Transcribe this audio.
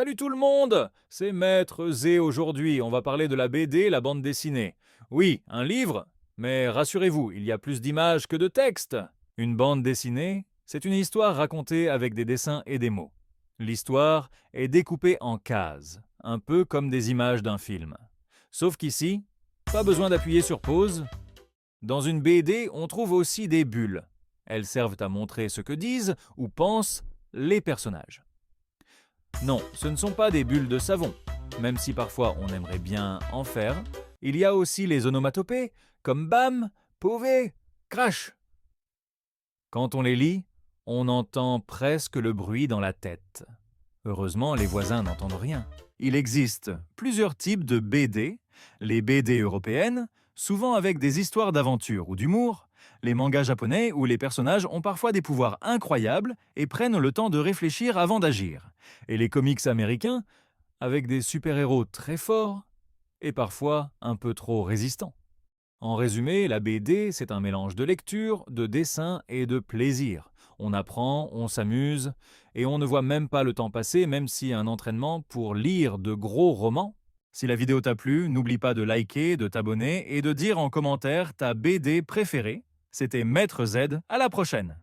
Salut tout le monde, c'est Maître Zé aujourd'hui. On va parler de la BD, la bande dessinée. Oui, un livre, mais rassurez-vous, il y a plus d'images que de textes. Une bande dessinée, c'est une histoire racontée avec des dessins et des mots. L'histoire est découpée en cases, un peu comme des images d'un film. Sauf qu'ici, pas besoin d'appuyer sur pause. Dans une BD, on trouve aussi des bulles. Elles servent à montrer ce que disent ou pensent les personnages. Non, ce ne sont pas des bulles de savon. Même si parfois on aimerait bien en faire, il y a aussi les onomatopées, comme bam, pauvé, crash. Quand on les lit, on entend presque le bruit dans la tête. Heureusement, les voisins n'entendent rien. Il existe plusieurs types de BD, les BD européennes, souvent avec des histoires d'aventure ou d'humour, les mangas japonais où les personnages ont parfois des pouvoirs incroyables et prennent le temps de réfléchir avant d'agir, et les comics américains avec des super-héros très forts et parfois un peu trop résistants. En résumé, la BD, c'est un mélange de lecture, de dessin et de plaisir. On apprend, on s'amuse, et on ne voit même pas le temps passer, même si un entraînement pour lire de gros romans. Si la vidéo t'a plu, n'oublie pas de liker, de t'abonner et de dire en commentaire ta BD préférée. C'était Maître Z, à la prochaine!